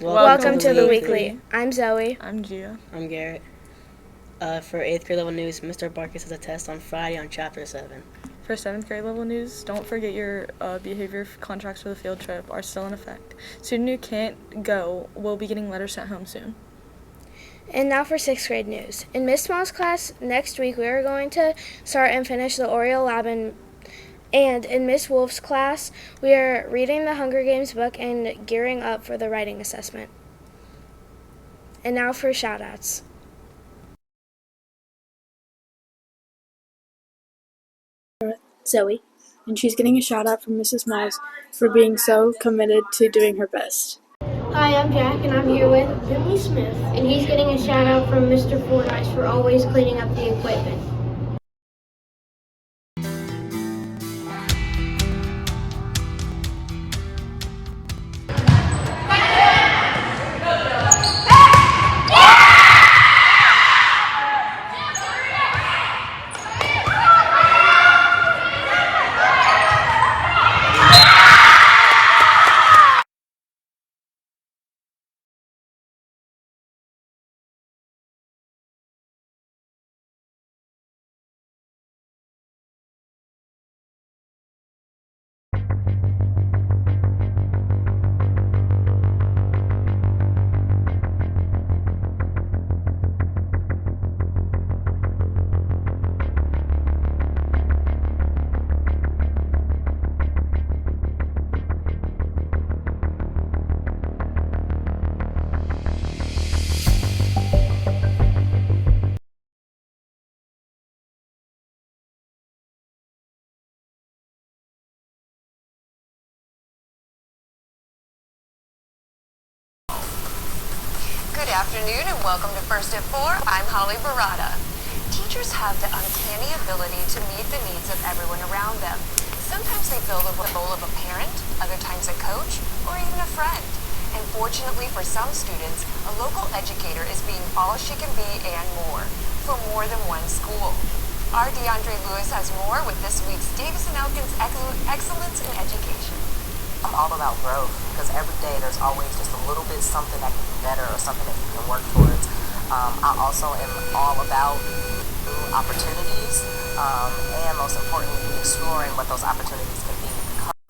Welcome to the weekly. I'm Zoe. I'm Gia. I'm Garrett. For 8th grade level news, Mr. Barkis has a test on Friday on Chapter 7. For 7th grade level news, don't forget your behavior contracts for the field trip are still in effect. Student who can't go will be getting letters sent home soon. And now for 6th grade news. In Miss Small's class next week, we are going to start and finish the Oreo Lab and in Miss Wolf's class, we are reading the Hunger Games book and gearing up for the writing assessment. And now for shout-outs. Zoe, and she's getting a shout out from Mrs. Miles for being so committed to doing her best. Hi, I'm Jack, and I'm here with Billy Smith, and he's getting a shout out from Mr. Fordyce for always cleaning up the equipment. Good afternoon and welcome to First at 4. I'm Holly Barada. Teachers have the uncanny ability to meet the needs of everyone around them. Sometimes they fill the role of a parent, other times a coach, or even a friend. And fortunately for some students, a local educator is being all she can be and more for more than one school. Our DeAndre Lewis has more with this week's Davis & Elkins Excellence in Education. I'm all about growth because every day there's always just a little bit something that can be better or something that you can work towards. I also am all about new opportunities and most importantly exploring what those opportunities can be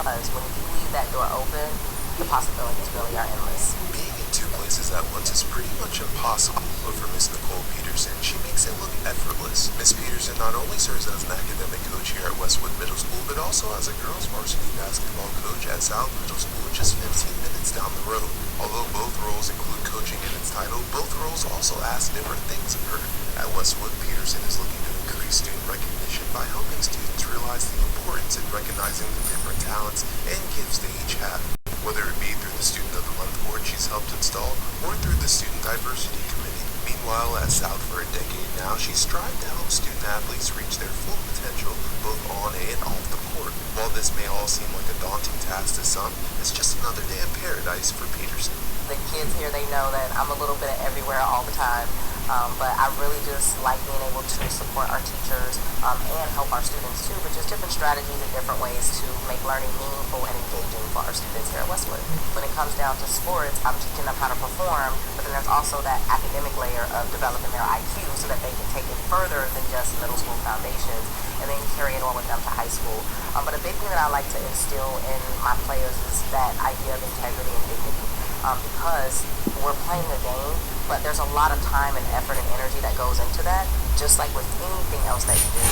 because when you leave that door open, the possibilities really are endless. Being in two places at once is pretty much impossible, but for Miss Nicole Peterson, she makes it look effortless. Miss Peterson not only serves as an academic coach here at Westwood Middle School, but also as a girls varsity basketball coach at South Middle School just 15 minutes down the road. Although both roles include coaching in its title, both roles also ask different things of her. At Westwood, Peterson is looking to increase student recognition by helping students realize the importance in recognizing the different talents and gifts they each have. Whether it be through the Student of the Month board she's helped install or through the Student Diversity Committee. Meanwhile, at South for a decade now, she's strived to help student athletes reach their full potential both on and off the court. While this may all seem like a daunting task to some, it's just another day in paradise for Peterson. The kids here, they know that I'm a little bit everywhere all the time. But I really just like being able to support our teachers and help our students too, but just different strategies and different ways to make learning meaningful and engaging for our students here at Westwood. When it comes down to sports, I'm teaching them how to perform, but then there's also that academic layer of developing their IQ so that they can take it further than just middle school foundations and then carry it on with them to high school. But a big thing that I like to instill in my players is that idea of integrity and dignity. Because we're playing a game, but there's a lot of time and effort and energy that goes into that, just like with anything else that you do.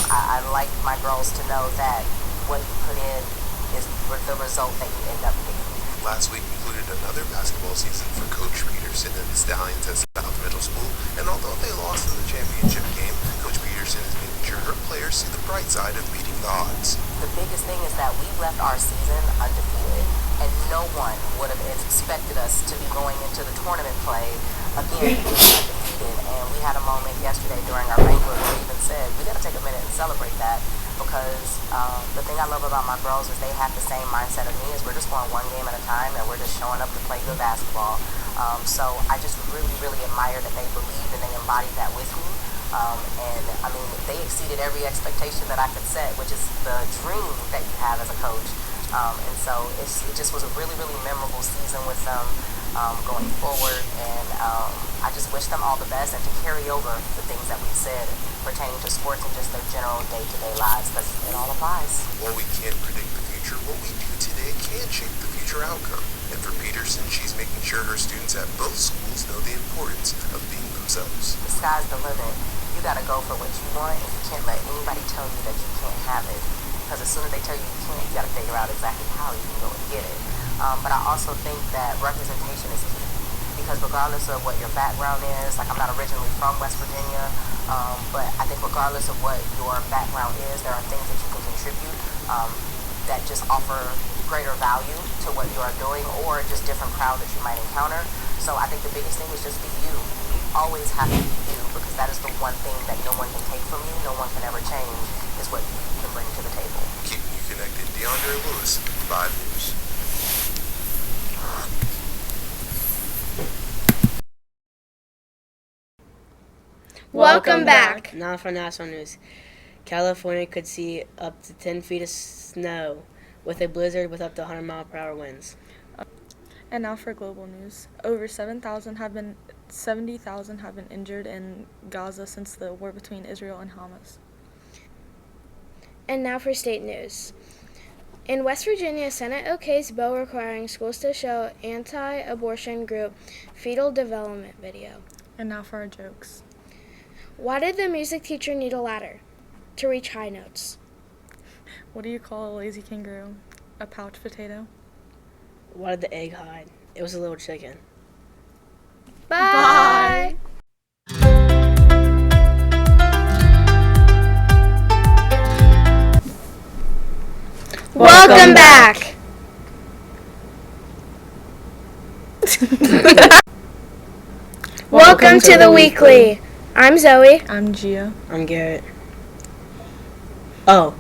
I like my girls to know that what you put in is the result that you end up getting. Last week included another basketball season for Coach Peterson and the Stallions at South Middle School, and although they lost in the championship game, Coach Peterson is making sure her players see the bright side of beating the odds. The biggest thing is that we left our season undefeated. And no one would have expected us to be going into the tournament play again undefeated. And we had a moment yesterday during our banquet where we even said, we got to take a minute and celebrate that because the thing I love about my girls is they have the same mindset of me is we're just going one game at a time and we're just showing up to play good basketball. So I just really, really admire that they believe and they embody that with me. And I mean, they exceeded every expectation that I could set, which is the dream that you have as a coach. And so it just was a really, really memorable season with them. going forward. And I just wish them all the best and to carry over the things that we've said pertaining to sports and just their general day-to-day lives, because it all applies. While we can't predict the future, what we do today can shape the future outcome. And for Peterson, she's making sure her students at both schools know the importance of being themselves. The sky's the limit. You gotta go for what you want, and you can't let anybody tell you that you can't have it. Because as soon as they tell you you can't, you gotta figure out exactly how you can go and get it. But I also think that representation is key. Because regardless of what your background is, like I'm not originally from West Virginia, but I think regardless of what your background is, there are things that you can contribute that just offer greater value to what you are doing, or just different crowd that you might encounter. So I think the biggest thing is just be you. Always have to be you, because that is the one thing that no one can take from you, no one can ever change, is what you can bring to the table. Keeping you connected, DeAndre Lewis, 5 News. Welcome back. Now for national news. California could see up to 10 feet of snow with a blizzard with up to 100-mile-per-hour winds. And now for global news. Over 70,000 have been injured in Gaza since the war between Israel and Hamas. And now for state news. In West Virginia, Senate okays bill requiring schools to show anti-abortion group fetal development video. And now for our jokes. Why did the music teacher need a ladder? To reach high notes. What do you call a lazy kangaroo? A pouch potato? Why did the egg hide? It was a little chicken. Bye. Welcome back. Welcome to the weekly. I'm Zoe. I'm Gia. I'm Garrett. Oh.